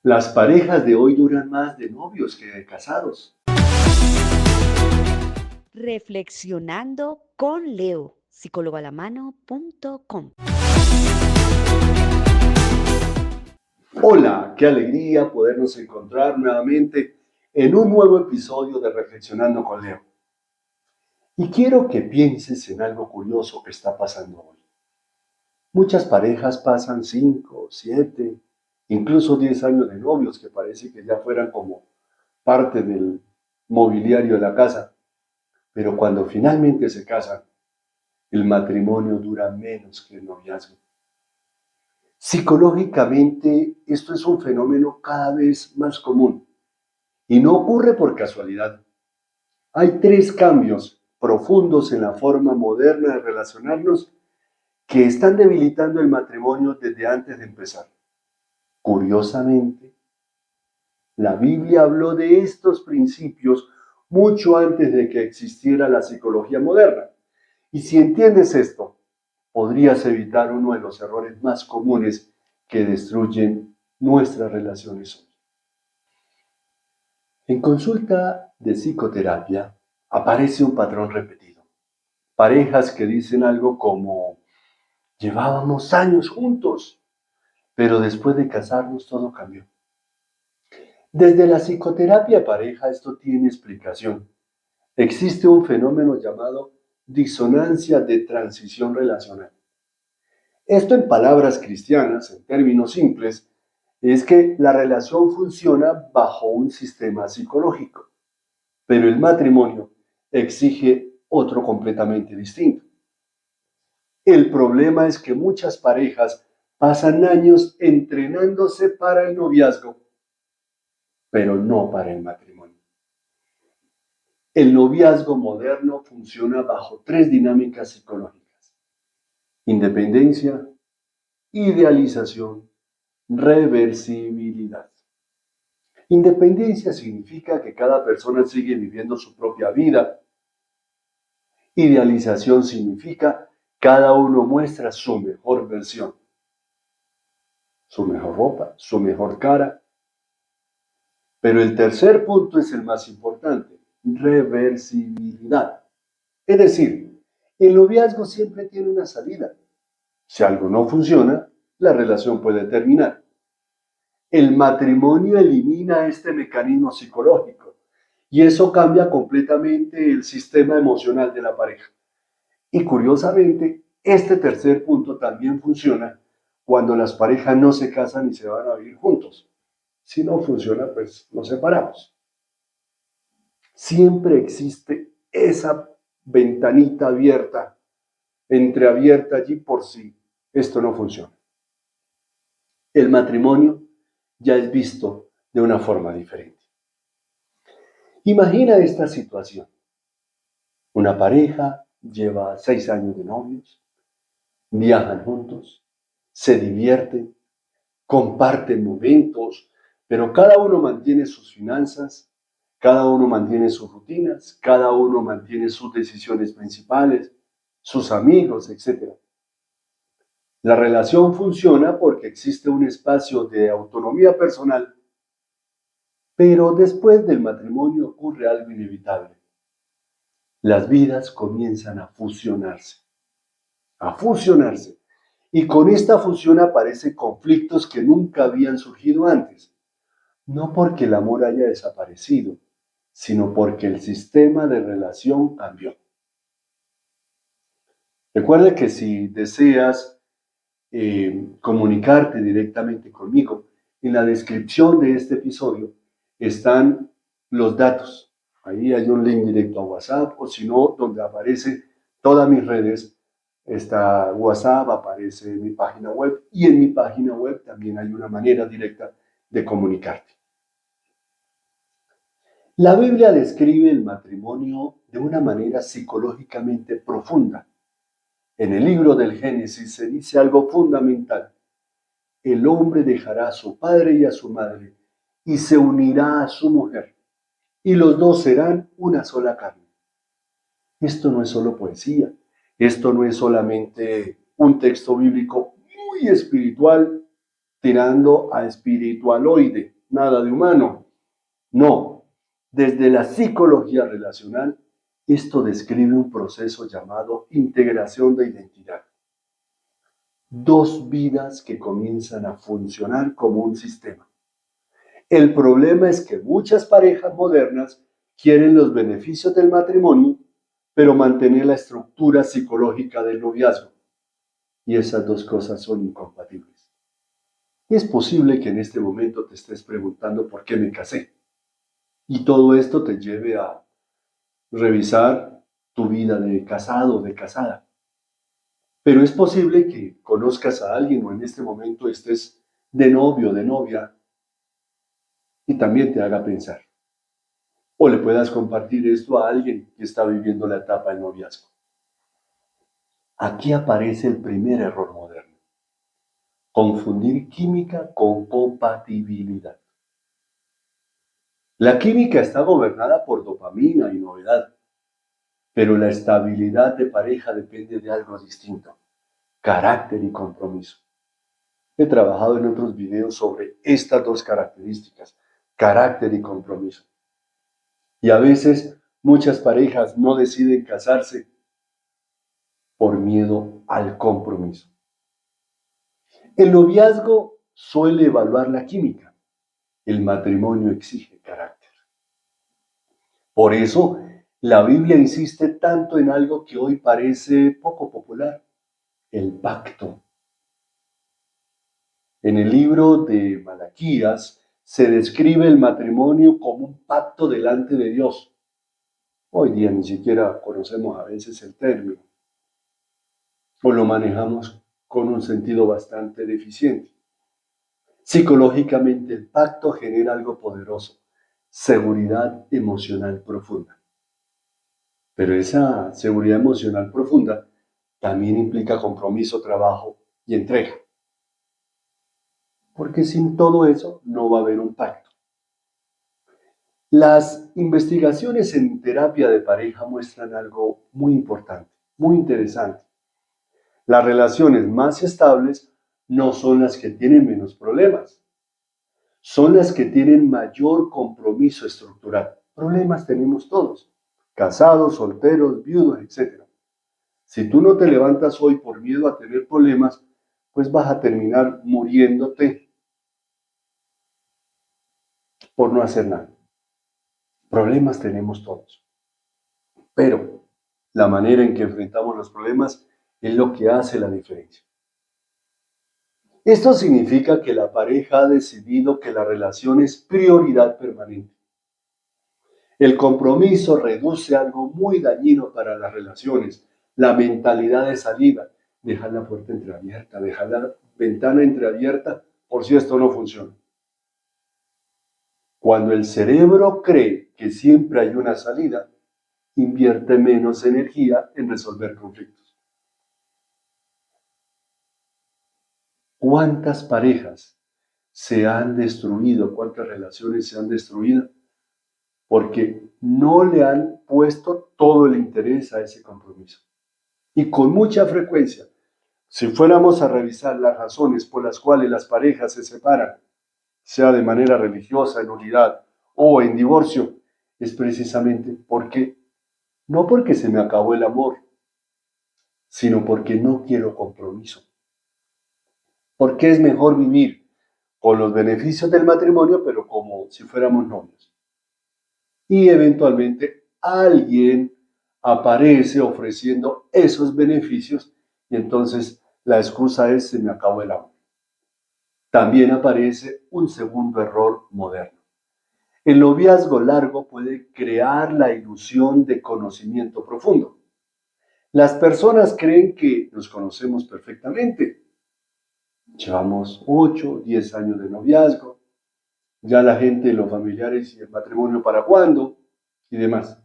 Las parejas de hoy duran más de novios que de casados. Reflexionando con Leo, psicólogoalamano.com. Hola, qué alegría podernos encontrar nuevamente en un nuevo episodio de Reflexionando con Leo. Y quiero que pienses en algo curioso que está pasando hoy. Muchas parejas pasan 5, 7, incluso 10 años de novios, que parece que ya fueran como parte del mobiliario de la casa. Pero cuando finalmente se casan, el matrimonio dura menos que el noviazgo. Psicológicamente, esto es un fenómeno cada vez más común y no ocurre por casualidad. Hay tres cambios profundos en la forma moderna de relacionarnos que están debilitando el matrimonio desde antes de empezar. Curiosamente, la Biblia habló de estos principios mucho antes de que existiera la psicología moderna. Y si entiendes esto, podrías evitar uno de los errores más comunes que destruyen nuestras relaciones hoy. En consulta de psicoterapia aparece un patrón repetido. Parejas que dicen algo como, llevábamos años juntos, pero después de casarnos todo cambió. Desde la psicoterapia pareja esto tiene explicación. Existe un fenómeno llamado disonancia de transición relacional. Esto en palabras cristianas, en términos simples, es que la relación funciona bajo un sistema psicológico, pero el matrimonio exige otro completamente distinto. El problema es que muchas parejas pasan años entrenándose para el noviazgo, pero no para el matrimonio. El noviazgo moderno funciona bajo tres dinámicas psicológicas: independencia, idealización, reversibilidad. Independencia significa que cada persona sigue viviendo su propia vida. Idealización significa cada uno muestra su mejor versión, su mejor ropa, su mejor cara. Pero el tercer punto es el más importante: reversibilidad. Es decir, el noviazgo siempre tiene una salida. Si algo no funciona, la relación puede terminar. El matrimonio elimina este mecanismo psicológico y eso cambia completamente el sistema emocional de la pareja. Y curiosamente, este tercer punto también funciona cuando las parejas no se casan y se van a vivir juntos. Si no funciona, pues nos separamos. Siempre existe esa ventanita abierta, entreabierta allí por si esto no funciona. El matrimonio ya es visto de una forma diferente. Imagina esta situación. Una pareja lleva 6 años de novios, viajan juntos, se divierten, comparten momentos, pero cada uno mantiene sus finanzas, cada uno mantiene sus rutinas, cada uno mantiene sus decisiones principales, sus amigos, etc. La relación funciona porque existe un espacio de autonomía personal, pero después del matrimonio ocurre algo inevitable. Las vidas comienzan a fusionarse, y con esta fusión aparecen conflictos que nunca habían surgido antes. No porque el amor haya desaparecido, sino porque el sistema de relación cambió. Recuerda que si deseas comunicarte directamente conmigo, en la descripción de este episodio están los datos. Ahí hay un link directo a WhatsApp, o si no, donde aparece todas mis redes, está WhatsApp, aparece mi página web, y en mi página web también hay una manera directa de comunicarte. La Biblia describe el matrimonio de una manera psicológicamente profunda. En el libro del Génesis se dice algo fundamental: el hombre dejará a su padre y a su madre y se unirá a su mujer, y los dos serán una sola carne. Esto no es solo poesía, esto no es solamente un texto bíblico muy espiritual tirando a espiritualoide. nada de humano. No, desde la psicología relacional, esto describe un proceso llamado integración de identidad. Dos vidas que comienzan a funcionar como un sistema. El problema es que muchas parejas modernas quieren los beneficios del matrimonio, pero mantener la estructura psicológica del noviazgo. Y esas dos cosas son incompatibles. Y es posible que en este momento te estés preguntando por qué me casé. Y todo esto te lleve a revisar tu vida de casado o de casada. Pero es posible que conozcas a alguien o en este momento estés de novio o de novia y también te haga pensar. O le puedas compartir esto a alguien que está viviendo la etapa del noviazgo. Aquí aparece el primer error moderno. Confundir química con compatibilidad. La química está gobernada por dopamina y novedad, pero la estabilidad de pareja depende de algo distinto: carácter y compromiso. He trabajado en otros videos sobre estas dos características, carácter y compromiso. Y a veces muchas parejas no deciden casarse por miedo al compromiso. El noviazgo suele evaluar la química, el matrimonio exige carácter. Por eso, la Biblia insiste tanto en algo que hoy parece poco popular: el pacto. En el libro de Malaquías se describe el matrimonio como un pacto delante de Dios. Hoy día ni siquiera conocemos a veces el término, o lo manejamos con un sentido bastante deficiente. Psicológicamente, el pacto genera algo poderoso: seguridad emocional profunda. Pero esa seguridad emocional profunda también implica compromiso, trabajo y entrega. Porque sin todo eso no va a haber un pacto. Las investigaciones en terapia de pareja muestran algo muy importante, muy interesante. Las relaciones más estables no son las que tienen menos problemas, son las que tienen mayor compromiso estructural. Problemas tenemos todos: casados, solteros, viudos, etc. Si tú no te levantas hoy por miedo a tener problemas, pues vas a terminar muriéndote por no hacer nada. Problemas tenemos todos, pero la manera en que enfrentamos los problemas es lo que hace la diferencia. Esto significa que la pareja ha decidido que la relación es prioridad permanente. El compromiso reduce algo muy dañino para las relaciones: la mentalidad de salida. Dejar la puerta entreabierta, dejar la ventana entreabierta por si esto no funciona. Cuando el cerebro cree que siempre hay una salida, invierte menos energía en resolver conflictos. ¿Cuántas parejas se han destruido? ¿Cuántas relaciones se han destruido? Porque no le han puesto todo el interés a ese compromiso. Y con mucha frecuencia, si fuéramos a revisar las razones por las cuales las parejas se separan, sea de manera religiosa, en unidad o en divorcio, es precisamente no porque se me acabó el amor, sino porque no quiero compromiso. Porque es mejor vivir con los beneficios del matrimonio, pero como si fuéramos novios. Y eventualmente alguien aparece ofreciendo esos beneficios y entonces la excusa es: se me acabó el amor. También aparece un segundo error moderno. El noviazgo largo puede crear la ilusión de conocimiento profundo. Las personas creen que nos conocemos perfectamente. Llevamos 8, 10 años de noviazgo, ya la gente, los familiares, y el matrimonio para cuándo y demás.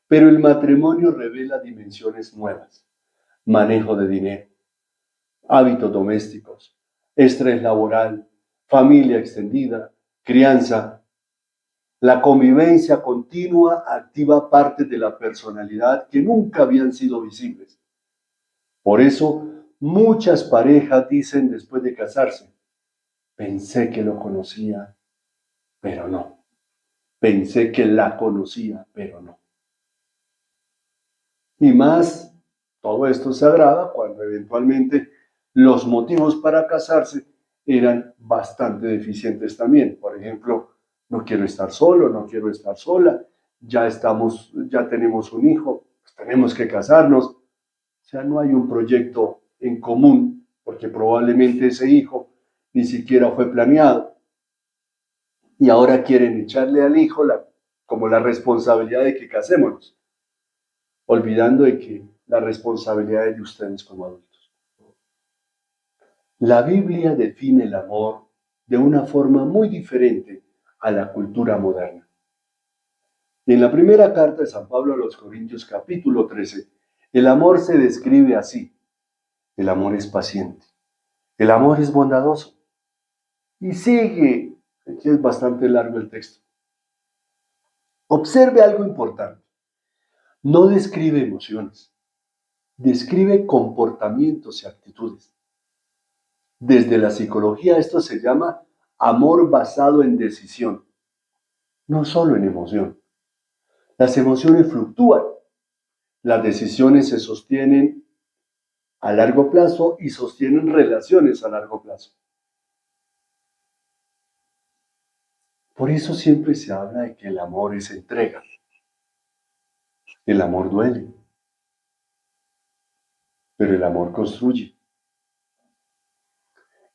Pero el matrimonio revela dimensiones nuevas: manejo de dinero, hábitos domésticos, estrés laboral, familia extendida, crianza. La convivencia continua activa partes de la personalidad que nunca habían sido visibles. Por eso, muchas parejas dicen después de casarse: pensé que lo conocía, pero no. Pensé que la conocía, pero no. Y más, todo esto se agrava cuando eventualmente los motivos para casarse eran bastante deficientes también. Por ejemplo, no quiero estar solo, no quiero estar sola, ya tenemos un hijo, pues tenemos que casarnos. O sea, no hay un proyecto en común, porque probablemente ese hijo ni siquiera fue planeado. Y ahora quieren echarle al hijo como la responsabilidad de que casémonos, olvidando de que la responsabilidad es de ustedes como adultos. La Biblia define el amor de una forma muy diferente a la cultura moderna. En la primera carta de San Pablo a los Corintios, capítulo 13, el amor se describe así. El amor es paciente, el amor es bondadoso. Y sigue, aquí es bastante largo el texto. Observe algo importante. No describe emociones, describe comportamientos y actitudes. Desde la psicología esto se llama amor basado en decisión, no solo en emoción. Las emociones fluctúan, las decisiones se sostienen a largo plazo y sostienen relaciones a largo plazo. Por eso siempre se habla de que el amor es entrega. El amor duele, pero el amor construye.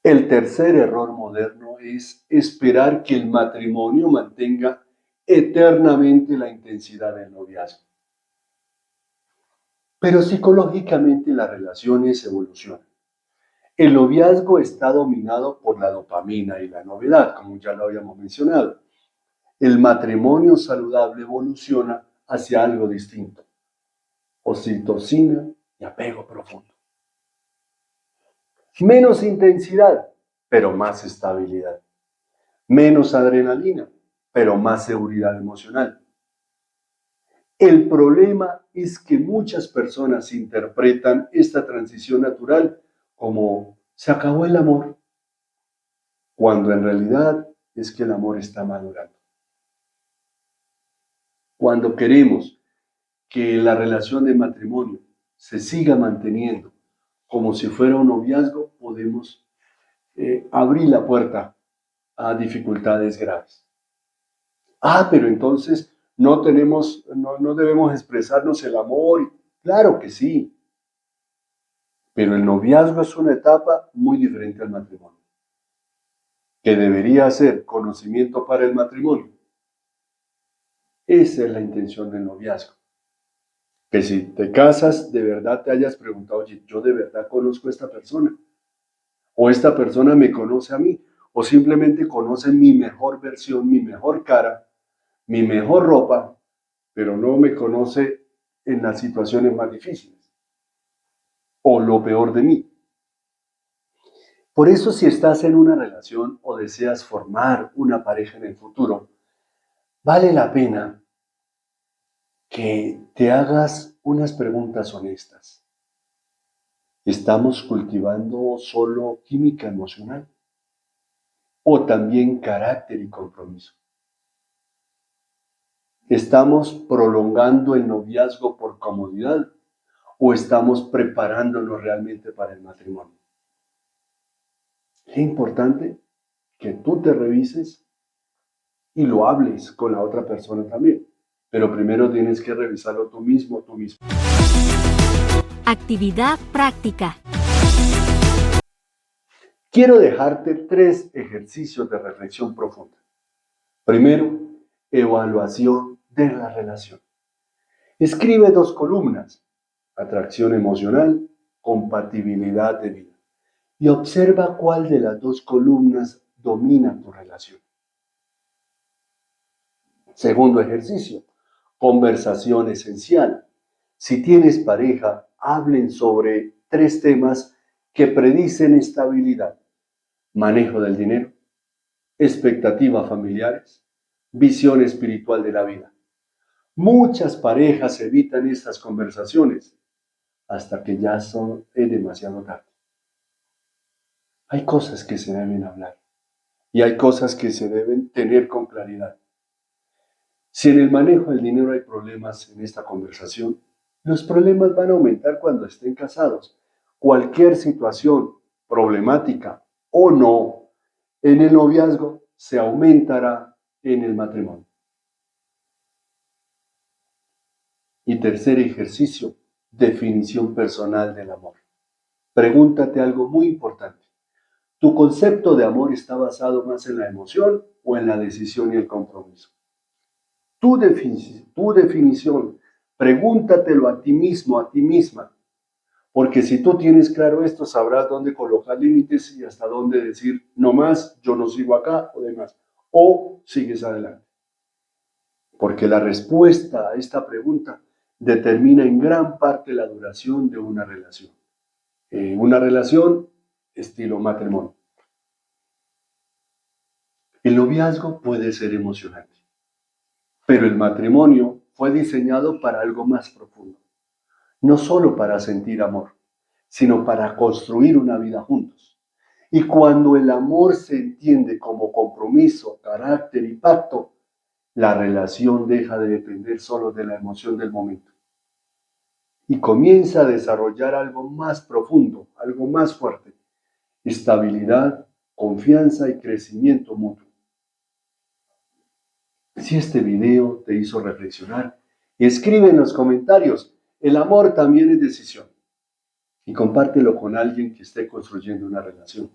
El tercer error moderno es esperar que el matrimonio mantenga eternamente la intensidad del noviazgo. Pero psicológicamente las relaciones evolucionan. El noviazgo está dominado por la dopamina y la novedad, como ya lo habíamos mencionado. El matrimonio saludable evoluciona hacia algo distinto: oxitocina y apego profundo. Menos intensidad, pero más estabilidad. Menos adrenalina, pero más seguridad emocional. El problema es que muchas personas interpretan esta transición natural como se acabó el amor, cuando en realidad es que el amor está madurando. Cuando queremos que la relación de matrimonio se siga manteniendo como si fuera un noviazgo, podemos abrir la puerta a dificultades graves. Pero entonces no debemos expresarnos el amor. Claro que sí, pero el noviazgo es una etapa muy diferente al matrimonio, que debería ser conocimiento para el matrimonio. Esa es la intención del noviazgo. Que si te casas, de verdad te hayas preguntado: oye, ¿yo de verdad conozco a esta persona? ¿O esta persona me conoce a mí? ¿O simplemente conoce mi mejor versión, mi mejor cara, mi mejor ropa, pero no me conoce en las situaciones más difíciles o lo peor de mí? Por eso, si estás en una relación o deseas formar una pareja en el futuro, vale la pena que te hagas unas preguntas honestas. ¿Estamos cultivando solo química emocional o también carácter y compromiso? ¿Estamos prolongando el noviazgo por comodidad o estamos preparándonos realmente para el matrimonio? Es importante que tú te revises y lo hables con la otra persona también. Pero primero tienes que revisarlo tú mismo, tú mismo. Actividad práctica. Quiero dejarte 3 ejercicios de reflexión profunda. Primero, evaluación de la relación. Escribe 2 columnas: atracción emocional, compatibilidad de vida. Y observa cuál de las 2 columnas domina tu relación. Segundo ejercicio, conversación esencial. Si tienes pareja, hablen sobre 3 temas que predicen estabilidad: manejo del dinero, expectativas familiares, visión espiritual de la vida. Muchas parejas evitan estas conversaciones hasta que ya es demasiado tarde. Hay cosas que se deben hablar Y hay cosas que se deben tener con claridad. Si en el manejo del dinero hay problemas en esta conversación, los problemas van a aumentar cuando estén casados. Cualquier situación problemática o no en el noviazgo se aumentará en el matrimonio. Y tercer ejercicio, definición personal del amor. Pregúntate algo muy importante. ¿Tu concepto de amor está basado más en la emoción o en la decisión y el compromiso? Tu definición, pregúntatelo a ti mismo, a ti misma, porque si tú tienes claro esto, sabrás dónde colocar límites y hasta dónde decir, no más, yo no sigo acá o demás, o sigues adelante. Porque la respuesta a esta pregunta determina en gran parte la duración de una relación. Una relación estilo matrimonio. El noviazgo puede ser emocionante, pero el matrimonio fue diseñado para algo más profundo. No solo para sentir amor, sino para construir una vida juntos. Y cuando el amor se entiende como compromiso, carácter y pacto, la relación deja de depender solo de la emoción del momento y comienza a desarrollar algo más profundo, algo más fuerte: estabilidad, confianza y crecimiento mutuo. Si este video te hizo reflexionar, escribe en los comentarios: el amor también es decisión, y compártelo con alguien que esté construyendo una relación.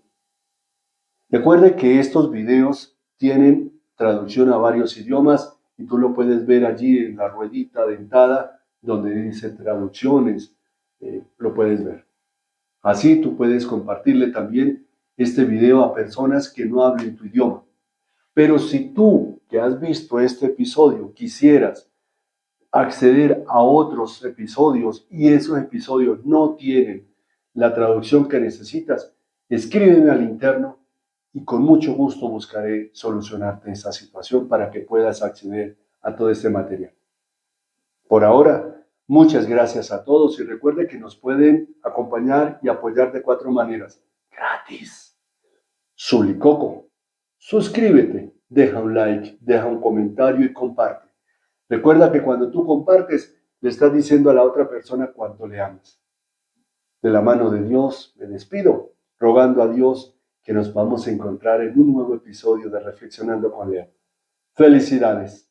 Recuerde que estos videos tienen traducción a varios idiomas y tú lo puedes ver allí en la ruedita dentada donde dice traducciones, lo puedes ver. Así tú puedes compartirle también este video a personas que no hablen tu idioma. Pero si tú que has visto este episodio quisieras acceder a otros episodios y esos episodios no tienen la traducción que necesitas, escríbeme al interno y con mucho gusto buscaré solucionarte esa situación para que puedas acceder a todo este material. Por ahora, muchas gracias a todos y recuerde que nos pueden acompañar y apoyar de 4 maneras. Gratis. Sulicoco. Suscríbete, deja un like, deja un comentario y comparte. Recuerda que cuando tú compartes, le estás diciendo a la otra persona cuánto le amas. De la mano de Dios me despido, rogando a Dios que nos vamos a encontrar en un nuevo episodio de Reflexionando con Leo. Felicidades.